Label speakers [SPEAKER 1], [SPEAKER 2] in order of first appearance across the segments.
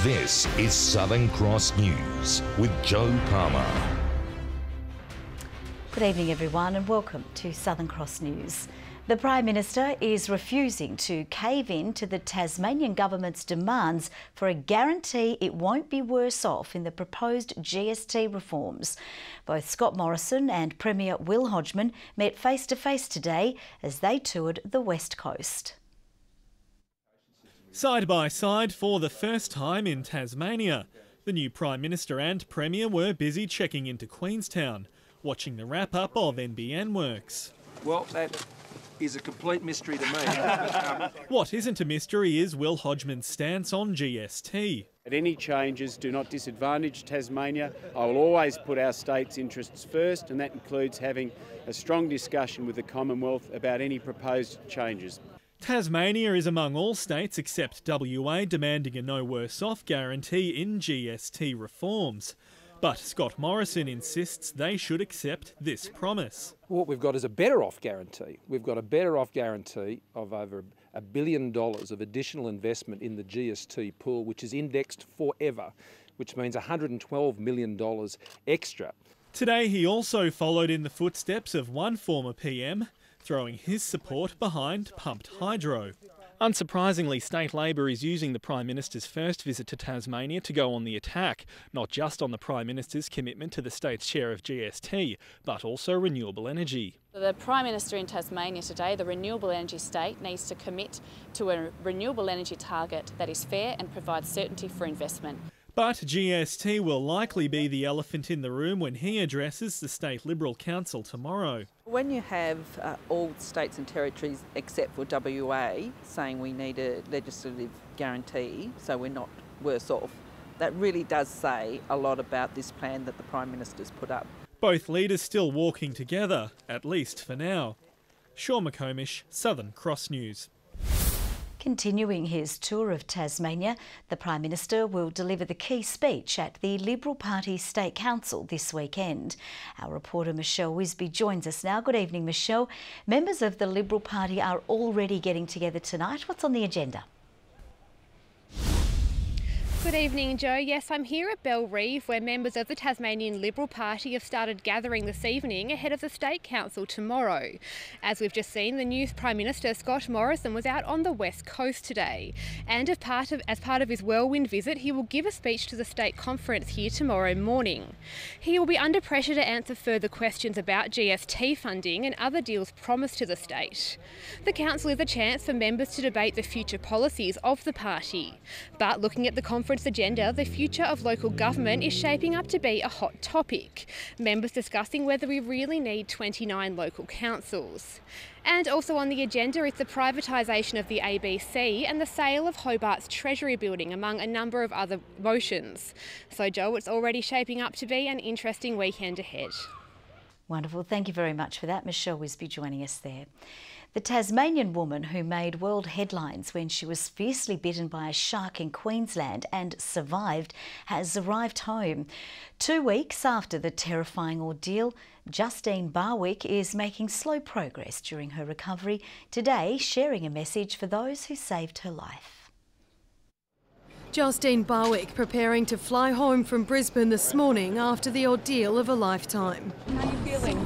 [SPEAKER 1] This is Southern Cross News with Joe Palmer.
[SPEAKER 2] Good evening everyone and welcome to Southern Cross News. The Prime Minister is refusing to cave in to the Tasmanian government's demands for a guarantee it won't be worse off in the proposed GST reforms. Both Scott Morrison and Premier Will Hodgman met face-to-face today as they toured the West Coast.
[SPEAKER 3] Side by side for the first time in Tasmania, the new Prime Minister and Premier were busy checking into Queenstown, watching the wrap-up of NBN works.
[SPEAKER 4] Well, that is a complete mystery to me.
[SPEAKER 3] What isn't a mystery is Will Hodgman's stance on GST.
[SPEAKER 5] Any changes do not disadvantage Tasmania. I will always put our state's interests first, and that includes having a strong discussion with the Commonwealth about any proposed changes.
[SPEAKER 3] Tasmania is among all states except WA demanding a no worse off guarantee in GST reforms. But Scott Morrison insists they should accept this promise.
[SPEAKER 6] What we've got is a better off guarantee. We've got a better off guarantee of over $1 billion of additional investment in the GST pool, which is indexed forever, which means $112 million extra.
[SPEAKER 3] Today he also followed in the footsteps of one former PM, throwing his support behind pumped hydro. Unsurprisingly, State Labor is using the Prime Minister's first visit to Tasmania to go on the attack, not just on the Prime Minister's commitment to the state's share of GST, but also renewable energy.
[SPEAKER 7] The Prime Minister in Tasmania today, the renewable energy state, needs to commit to a renewable energy target that is fair and provides certainty for investment.
[SPEAKER 3] But GST will likely be the elephant in the room when he addresses the State Liberal Council tomorrow.
[SPEAKER 8] When you have all states and territories except for WA saying we need a legislative guarantee so we're not worse off, that really does say a lot about this plan that the Prime Minister's put up.
[SPEAKER 3] Both leaders still walking together, at least for now. Sean McComish, Southern Cross News.
[SPEAKER 2] Continuing his tour of Tasmania, the Prime Minister will deliver the key speech at the Liberal Party State Council this weekend. Our reporter Michelle Wisby joins us now. Good evening, Michelle. Members of the Liberal Party are already getting together tonight. What's on the agenda?
[SPEAKER 9] Good evening, Joe. Yes, I'm here at Bell Reeve, where members of the Tasmanian Liberal Party have started gathering this evening ahead of the State Council tomorrow. As we've just seen, the new Prime Minister, Scott Morrison, was out on the West Coast today. And as part of his whirlwind visit, he will give a speech to the State Conference here tomorrow morning. He will be under pressure to answer further questions about GST funding and other deals promised to the state. The Council is a chance for members to debate the future policies of the party. But looking at the conference agenda, the future of local government is shaping up to be a hot topic. Members discussing whether we really need 29 local councils. And also on the agenda is the privatisation of the ABC and the sale of Hobart's Treasury building, among a number of other motions. So Joe, it's already shaping up to be an interesting weekend ahead.
[SPEAKER 2] Wonderful. Thank you very much for that. Michelle Wisby joining us there. The Tasmanian woman who made world headlines when she was fiercely bitten by a shark in Queensland and survived has arrived home. 2 weeks after the terrifying ordeal, Justine Berwick is making slow progress during her recovery, today sharing a message for those who saved her life.
[SPEAKER 10] Justine Berwick preparing to fly home from Brisbane this morning after the ordeal of a lifetime.
[SPEAKER 11] How are you feeling?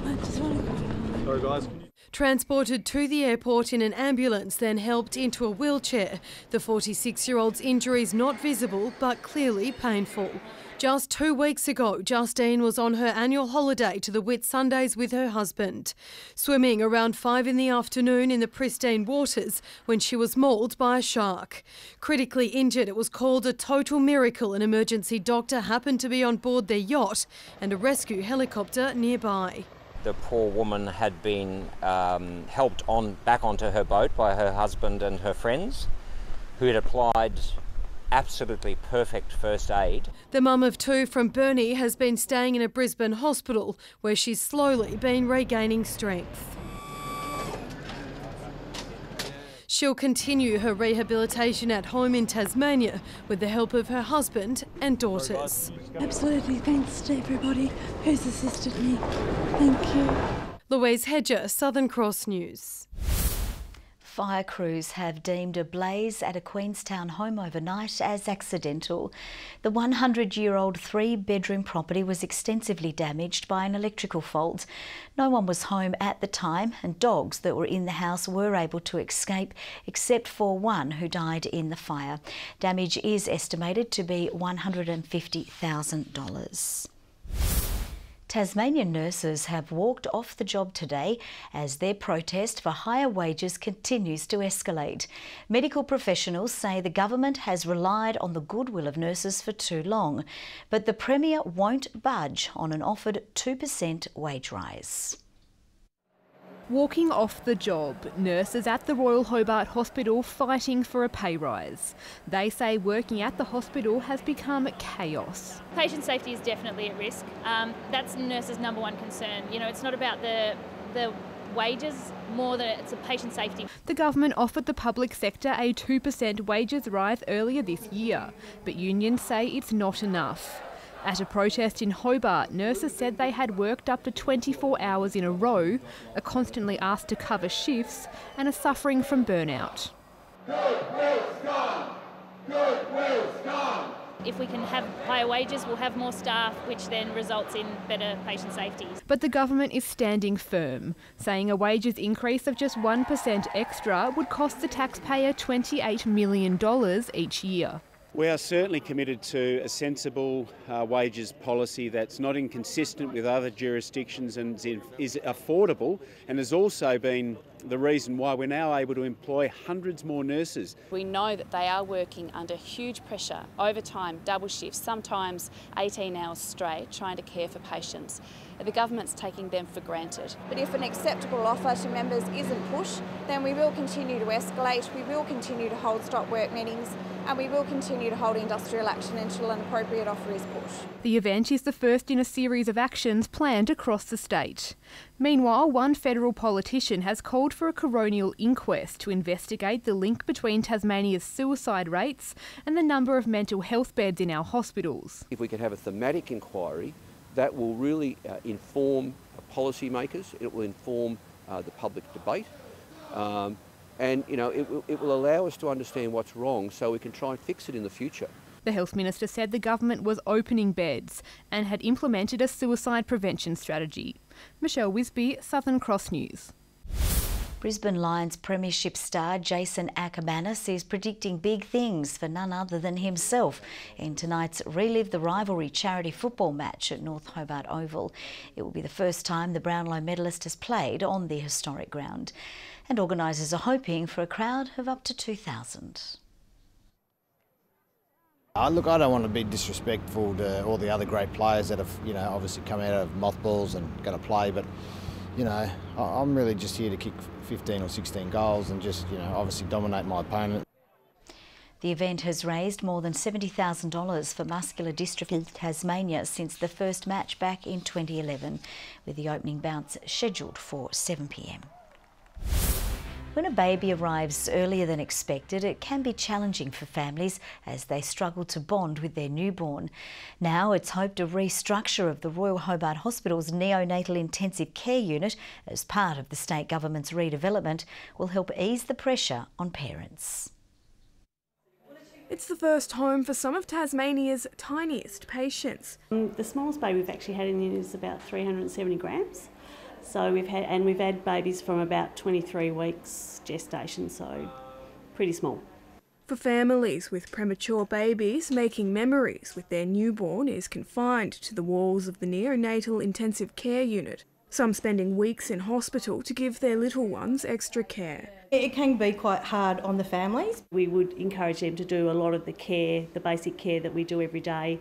[SPEAKER 11] I just want to go home.
[SPEAKER 3] Sorry guys.
[SPEAKER 10] Transported to the airport in an ambulance, then helped into a wheelchair. The 46-year-old's injuries not visible but clearly painful. Just 2 weeks ago, Justine was on her annual holiday to the Whitsundays with her husband, swimming around 5 in the afternoon in the pristine waters when she was mauled by a shark. Critically injured, it was called a total miracle an emergency doctor happened to be on board their yacht and a rescue helicopter nearby.
[SPEAKER 12] The poor woman had been helped back onto her boat by her husband and her friends, who had applied absolutely perfect first aid.
[SPEAKER 10] The mum of 2 from Burnie has been staying in a Brisbane hospital where she's slowly been regaining strength. She'll continue her rehabilitation at home in Tasmania with the help of her husband and daughters.
[SPEAKER 11] Absolutely, thanks to everybody who's assisted me. Thank you.
[SPEAKER 10] Louise Hedger, Southern Cross News.
[SPEAKER 2] Fire crews have deemed a blaze at a Queenstown home overnight as accidental. The 100-year-old three-bedroom property was extensively damaged by an electrical fault. No one was home at the time, and dogs that were in the house were able to escape, except for one who died in the fire. Damage is estimated to be $150,000. Tasmanian nurses have walked off the job today as their protest for higher wages continues to escalate. Medical professionals say the government has relied on the goodwill of nurses for too long, but the Premier won't budge on an offered 2% wage rise.
[SPEAKER 9] Walking off the job, nurses at the Royal Hobart Hospital fighting for a pay rise. They say working at the hospital has become chaos.
[SPEAKER 13] Patient safety is definitely at risk. That's nurses' number one concern. You know, it's not about the wages more than it's a patient safety.
[SPEAKER 9] The government offered the public sector a 2% wages rise earlier this year, but unions say it's not enough. At a protest in Hobart, nurses said they had worked up to 24 hours in a row, are constantly asked to cover shifts, and are suffering from burnout.
[SPEAKER 14] Goodwill's gone! Goodwill's gone!
[SPEAKER 13] If we can have higher wages, we'll have more staff, which then results in better patient safety.
[SPEAKER 9] But the government is standing firm, saying a wages increase of just 1% extra would cost the taxpayer $28 million each year.
[SPEAKER 5] We are certainly committed to a sensible wages policy that's not inconsistent with other jurisdictions and is affordable, and has also been the reason why we're now able to employ hundreds more nurses.
[SPEAKER 7] We know that they are working under huge pressure, overtime, double shifts, sometimes 18 hours straight, trying to care for patients. The government's taking them for granted.
[SPEAKER 15] But if an acceptable offer to members isn't pushed, then we will continue to escalate, we will continue to hold stop work meetings, and we will continue to hold industrial action until an appropriate offer is pushed.
[SPEAKER 9] The event is the first in a series of actions planned across the state. Meanwhile, one federal politician has called for a coronial inquest to investigate the link between Tasmania's suicide rates and the number of mental health beds in our hospitals.
[SPEAKER 6] If we can have a thematic inquiry, that will really inform policymakers, it will inform the public debate, and you know, it will allow us to understand what's wrong so we can try and fix it in the future.
[SPEAKER 9] The Health Minister said the government was opening beds and had implemented a suicide prevention strategy. Michelle Wisby, Southern Cross News.
[SPEAKER 2] Brisbane Lions premiership star Jason Akermanis is predicting big things for none other than himself in tonight's Relive the Rivalry charity football match at North Hobart Oval. It will be the first time the Brownlow medalist has played on the historic ground, and organisers are hoping for a crowd of up to 2,000.
[SPEAKER 16] Look, I don't want to be disrespectful to all the other great players that have, you know, obviously come out of mothballs and going to play, but you know, I'm really just here to kick 15 or 16 goals and just, you know, obviously dominate my opponent.
[SPEAKER 2] The event has raised more than $70,000 for muscular dystrophy in Tasmania since the first match back in 2011, with the opening bounce scheduled for 7 p.m. When a baby arrives earlier than expected, it can be challenging for families as they struggle to bond with their newborn. Now it's hoped a restructure of the Royal Hobart Hospital's neonatal intensive care unit as part of the state government's redevelopment will help ease the pressure on parents.
[SPEAKER 17] It's the first home for some of Tasmania's tiniest patients.
[SPEAKER 11] The smallest baby we've actually had in the unit is about 370 grams. So we've had babies from about 23 weeks gestation, so pretty small.
[SPEAKER 17] For families with premature babies, making memories with their newborn is confined to the walls of the neonatal intensive care unit, some spending weeks in hospital to give their little ones extra care.
[SPEAKER 11] It can be quite hard on the families. We would encourage them to do a lot of the care, the basic care that we do every day.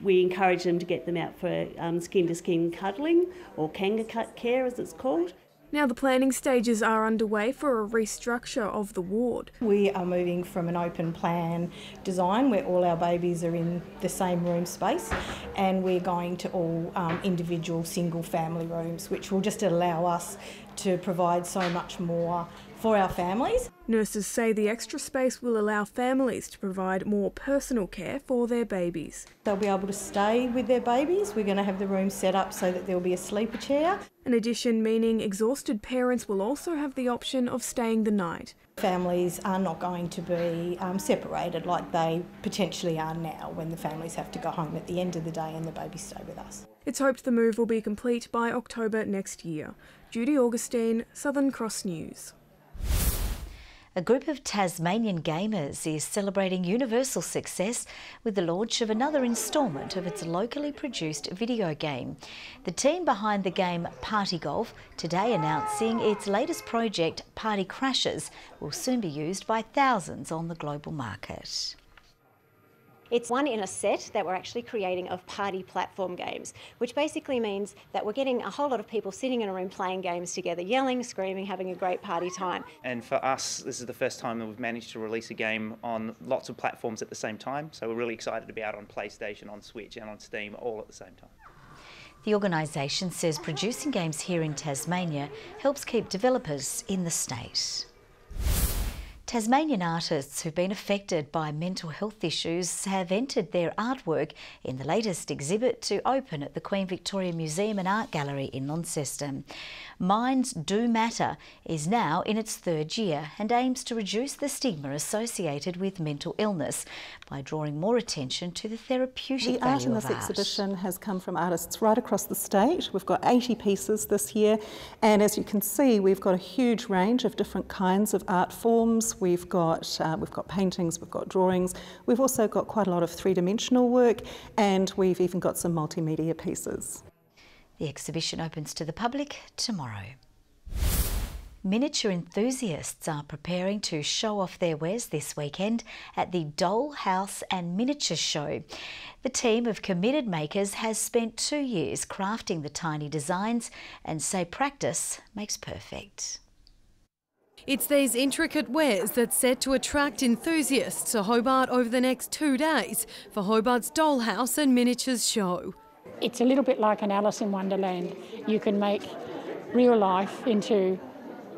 [SPEAKER 11] We encourage them to get them out for skin-to-skin cuddling, or kanga cut care as it's called.
[SPEAKER 17] Now the planning stages are underway for a restructure of the ward.
[SPEAKER 11] We are moving from an open plan design where all our babies are in the same room space, and we're going to all individual single family rooms, which will just allow us to provide so much more
[SPEAKER 18] for our families.
[SPEAKER 17] Nurses say the extra space will allow families to provide more personal care for their babies.
[SPEAKER 18] They'll be able to stay with their babies. We're going to have the room set up so that there'll be a sleeper chair.
[SPEAKER 17] An addition meaning exhausted parents will also have the option of staying the night.
[SPEAKER 18] Families are not going to be separated like they potentially are now when the families have to go home at the end of the day and the babies stay with us.
[SPEAKER 17] It's hoped the move will be complete by October next year. Judy Augustine, Southern Cross News.
[SPEAKER 2] A group of Tasmanian gamers is celebrating universal success with the launch of another instalment of its locally produced video game. The team behind the game Party Golf today announcing its latest project, Party Crashes, will soon be used by thousands on the global market.
[SPEAKER 19] It's one in a set that we're actually creating of party platform games, which basically means that we're getting a whole lot of people sitting in a room playing games together, yelling, screaming, having a great party time.
[SPEAKER 20] And for us, this is the first time that we've managed to release a game on lots of platforms at the same time, so we're really excited to be out on PlayStation, on Switch and on Steam all at the same time.
[SPEAKER 2] The organisation says producing games here in Tasmania helps keep developers in the state. Tasmanian artists who've been affected by mental health issues have entered their artwork in the latest exhibit to open at the Queen Victoria Museum and Art Gallery in Launceston. Minds Do Matter is now in its third year and aims to reduce the stigma associated with mental illness by drawing more attention to the therapeutic value of art.
[SPEAKER 21] The art in this exhibition has come from artists right across the state. We've got 80 pieces this year, and as you can see, we've got a huge range of different kinds of art forms. We've got paintings, we've got drawings, we've also got quite a lot of three-dimensional work, and we've even got some multimedia pieces.
[SPEAKER 2] The exhibition opens to the public tomorrow. Miniature enthusiasts are preparing to show off their wares this weekend at the Dollhouse and Miniature Show. The team of committed makers has spent 2 years crafting the tiny designs and say practice makes perfect.
[SPEAKER 10] It's these intricate wares that's set to attract enthusiasts to Hobart over the next 2 days for Hobart's Dollhouse and Miniatures Show.
[SPEAKER 22] It's a little bit like an Alice in Wonderland. You can make real life into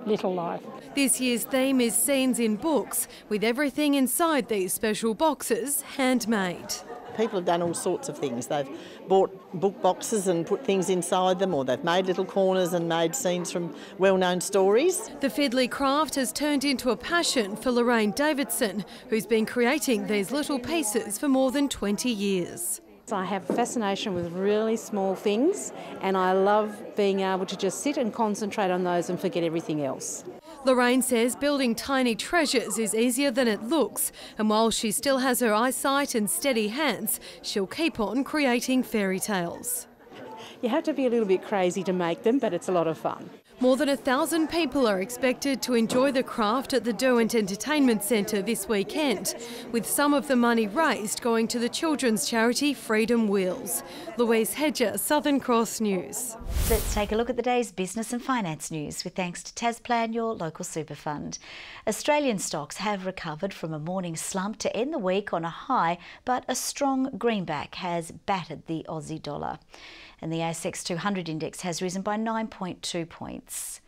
[SPEAKER 22] little life.
[SPEAKER 10] This year's theme is Scenes in Books, with everything inside these special boxes handmade.
[SPEAKER 23] People have done all sorts of things. They've bought book boxes and put things inside them, or they've made little corners and made scenes from well-known stories.
[SPEAKER 10] The fiddly craft has turned into a passion for Lorraine Davidson, who's been creating these little pieces for more than 20 years.
[SPEAKER 24] I have a fascination with really small things, and I love being able to just sit and concentrate on those and forget everything else.
[SPEAKER 10] Lorraine says building tiny treasures is easier than it looks, and while she still has her eyesight and steady hands, she'll keep on creating fairy tales.
[SPEAKER 24] You have to be a little bit crazy to make them, but it's a lot of fun.
[SPEAKER 10] More than 1,000 people are expected to enjoy the craft at the Derwent Entertainment Centre this weekend, with some of the money raised going to the children's charity Freedom Wheels. Louise Hedger, Southern Cross News.
[SPEAKER 2] Let's take a look at the day's business and finance news with thanks to Tasplan, your local super fund. Australian stocks have recovered from a morning slump to end the week on a high, but a strong greenback has battered the Aussie dollar. And the ASX 200 index has risen by 9.2 points.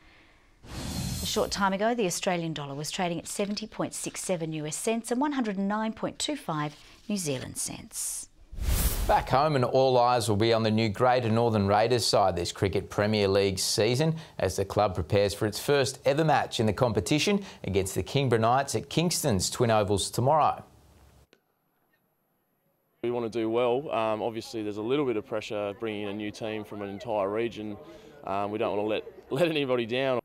[SPEAKER 2] A short time ago, the Australian dollar was trading at 70.67 US cents and 109.25 New Zealand cents.
[SPEAKER 25] Back home, and all eyes will be on the new Greater Northern Raiders side this Cricket Premier League season as the club prepares for its first ever match in the competition against the Kingborough Knights at Kingston's Twin Ovals tomorrow.
[SPEAKER 26] We want to do well. Obviously there's a little bit of pressure bringing in a new team from an entire region. We don't want to let anybody down.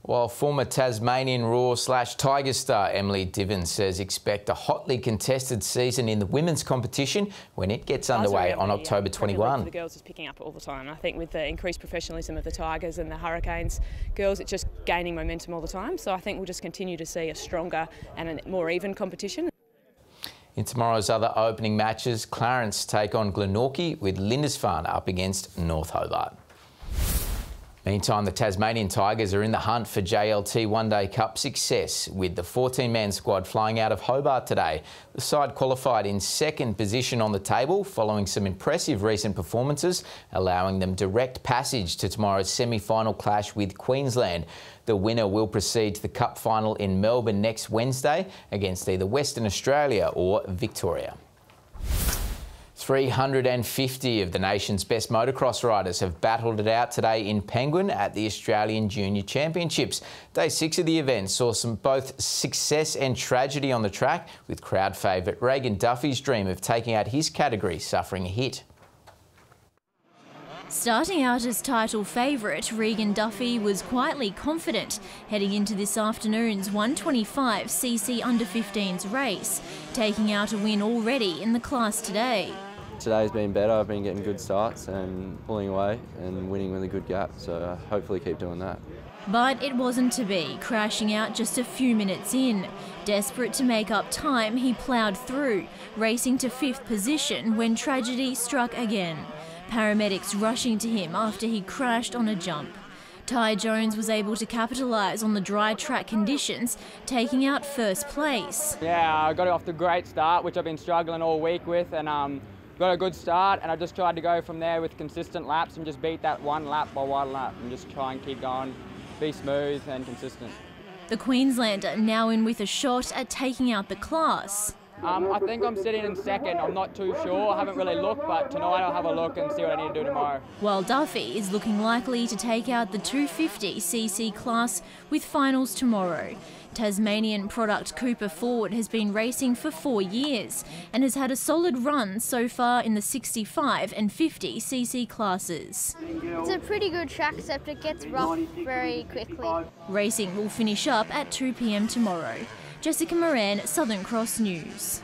[SPEAKER 25] While former Tasmanian Roar/Tigers star Emily Divins says expect a hotly contested season in the women's competition when it gets underway on October 21.
[SPEAKER 27] The girls is picking up all the time. I think with the increased professionalism of the Tigers and the Hurricanes girls, it's just gaining momentum all the time. So I think we'll just continue to see a stronger and a more even competition.
[SPEAKER 25] In tomorrow's other opening matches, Clarence take on Glenorchy with Lindisfarne up against North Hobart. Meantime, the Tasmanian Tigers are in the hunt for JLT One Day Cup success, with the 14-man squad flying out of Hobart today. The side qualified in second position on the table following some impressive recent performances, allowing them direct passage to tomorrow's semi-final clash with Queensland. The winner will proceed to the Cup final in Melbourne next Wednesday against either Western Australia or Victoria. 350 of the nation's best motocross riders have battled it out today in Penguin at the Australian Junior Championships. Day 6 of the event saw some both success and tragedy on the track, with crowd favourite Regan Duffy's dream of taking out his category suffering a hit.
[SPEAKER 1] Starting out as title favourite, Regan Duffy was quietly confident heading into this afternoon's 125cc under-15s race, taking out a win already in the class today.
[SPEAKER 3] Today's been better. I've been getting good starts and pulling away and winning with a good gap, so hopefully keep doing that.
[SPEAKER 1] But it wasn't to be, crashing out just a few minutes in. Desperate to make up time, he ploughed through, racing to 5th position when tragedy struck again. Paramedics rushing to him after he crashed on a jump. Ty Jones was able to capitalise on the dry track conditions, taking out first place.
[SPEAKER 4] Yeah, I got off to a great start, which I've been struggling all week with, and got a good start, and I just tried to go from there with consistent laps and just beat that one lap by one lap and just try and keep going, be smooth and consistent.
[SPEAKER 1] The Queenslander now in with a shot at taking out the class.
[SPEAKER 4] I think I'm sitting in second. I'm not too sure. I haven't really looked, but tonight I'll have a look and see what I need to do tomorrow.
[SPEAKER 1] While Duffy is looking likely to take out the 250cc class with finals tomorrow. Tasmanian product Cooper Ford has been racing for 4 years and has had a solid run so far in the 65 and 50cc classes.
[SPEAKER 8] It's a pretty good track, except it gets rough very quickly.
[SPEAKER 1] Racing will finish up at 2 p.m. tomorrow. Jessica Moran, Southern Cross News.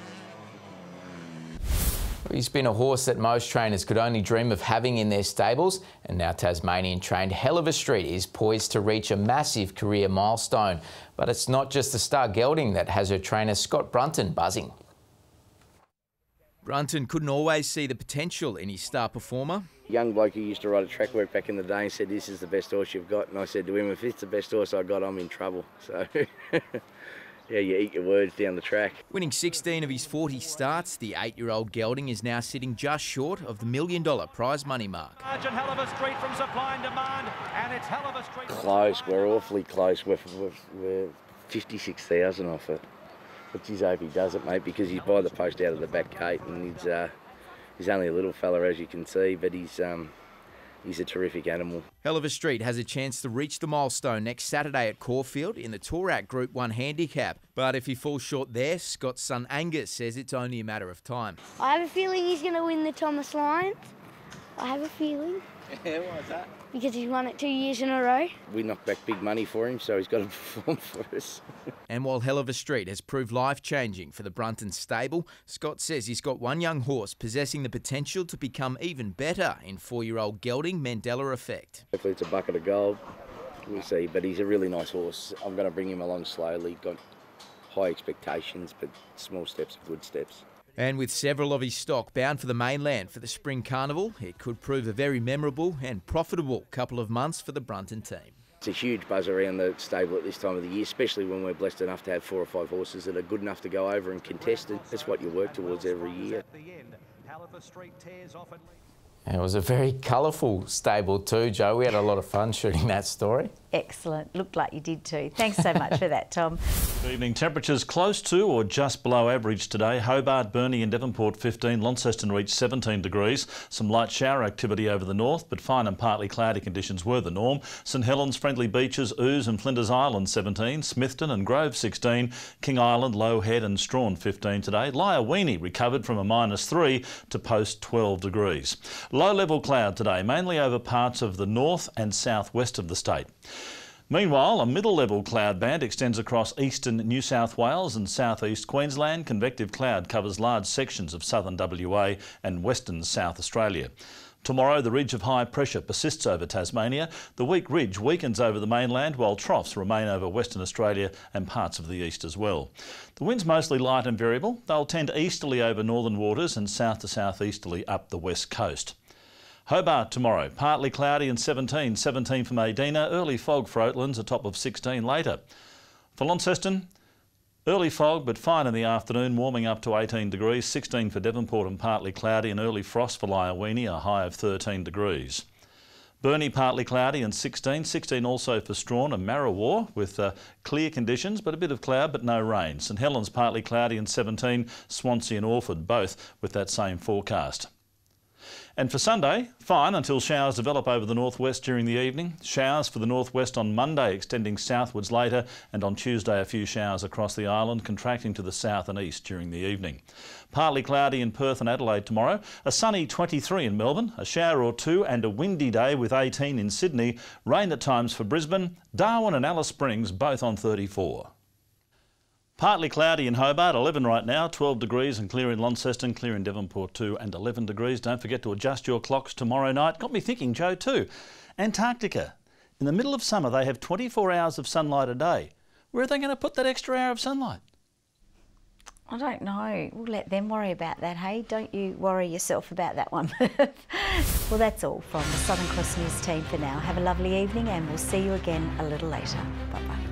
[SPEAKER 25] He's been a horse that most trainers could only dream of having in their stables, and now Tasmanian-trained Helliver Street is poised to reach a massive career milestone. But it's not just the star gelding that has her trainer Scott Brunton buzzing. Brunton couldn't always see the potential in his star performer.
[SPEAKER 12] Young bloke who used to ride a track work back in the day and said, "This is the best horse you've got." And I said to him, "If it's the best horse I got, I'm in trouble." So yeah, you eat your words down the track.
[SPEAKER 25] Winning 16 of his 40 starts, the 8-year-old gelding is now sitting just short of the $1 million prize money mark.
[SPEAKER 13] Helliver Street from supply and demand, and it's Helliver Street.
[SPEAKER 12] Close, we're awfully close. We're 56,000 off it. Let's just hope he does it, mate, because he's by the post out of the back gate, and he's only a little fella, as you can see, but he's a terrific animal.
[SPEAKER 25] Helliver Street has a chance to reach the milestone next Saturday at Caulfield in the Toorak Group 1 handicap. But if he falls short there, Scott's son Angus says it's only a matter of time.
[SPEAKER 8] I have a feeling he's going to win the Thomas Lyons. I have a feeling.
[SPEAKER 12] Yeah, why is that?
[SPEAKER 8] Because he's won it 2 years in a row.
[SPEAKER 12] We knocked back big money for him, so he's got to perform for us.
[SPEAKER 25] And while Helliver Street has proved life-changing for the Brunton stable, Scott says he's got one young horse possessing the potential to become even better in 4-year-old gelding Mandela Effect.
[SPEAKER 12] Hopefully it's a bucket of gold, we'll see, but he's a really nice horse. I'm going to bring him along slowly, got high expectations, but small steps are good steps.
[SPEAKER 25] And with several of his stock bound for the mainland for the Spring Carnival, it could prove a very memorable and profitable couple of months for the Brunton team.
[SPEAKER 12] It's a huge buzz around the stable at this time of the year, especially when we're blessed enough to have 4 or 5 horses that are good enough to go over and contest, and that's what you work towards every year.
[SPEAKER 25] It was a very colourful stable too, Joe. We had a lot of fun shooting that story.
[SPEAKER 2] Excellent. Looked like you did too. Thanks so much for that, Tom.
[SPEAKER 14] Good evening. Temperatures close to or just below average today. Hobart, Burnie and Devonport 15. Launceston reached 17 degrees. Some light shower activity over the north, but fine and partly cloudy conditions were the norm. St Helens, Friendly Beaches, Ouse and Flinders Island 17. Smithton and Grove 16. King Island, Low Head and Strawn 15 today. Lyoweeney recovered from a -3 to post 12 degrees. Low-level cloud today, mainly over parts of the north and southwest of the state. Meanwhile, a middle-level cloud band extends across eastern New South Wales and southeast Queensland. Convective cloud covers large sections of southern WA and western South Australia. Tomorrow, the ridge of high pressure persists over Tasmania. The weak ridge weakens over the mainland, while troughs remain over Western Australia and parts of the east as well. The wind's mostly light and variable. They'll tend easterly over northern waters and south to southeasterly up the west coast. Hobart tomorrow, partly cloudy and 17 for Medina, early fog for Oatlands, a top of 16 later. For Launceston, early fog but fine in the afternoon, warming up to 18 degrees, 16 for Devonport and partly cloudy, and early frost for Liaweenie, a high of 13 degrees. Burnie partly cloudy and 16 also for Strawn and Marrawar with clear conditions but a bit of cloud but no rain. St Helens partly cloudy and 17, Swansea and Orford both with that same forecast. And for Sunday, fine until showers develop over the northwest during the evening. Showers for the northwest on Monday, extending southwards later, and on Tuesday a few showers across the island, contracting to the south and east during the evening. Partly cloudy in Perth and Adelaide tomorrow, a sunny 23 in Melbourne, a shower or two and a windy day with 18 in Sydney, rain at times for Brisbane, Darwin and Alice Springs both on 34. Partly cloudy in Hobart, 11 right now, 12 degrees, and clear in Launceston, clear in Devonport too, and 11 degrees. Don't forget to adjust your clocks tomorrow night. Got me thinking, Joe, too. Antarctica. In the middle of summer, they have 24 hours of sunlight a day. Where are they going to put that extra hour of sunlight?
[SPEAKER 2] I don't know. We'll let them worry about that, hey? Don't you worry yourself about that one. Well, that's all from the Southern Cross News team for now. Have a lovely evening, and we'll see you again a little later. Bye-bye.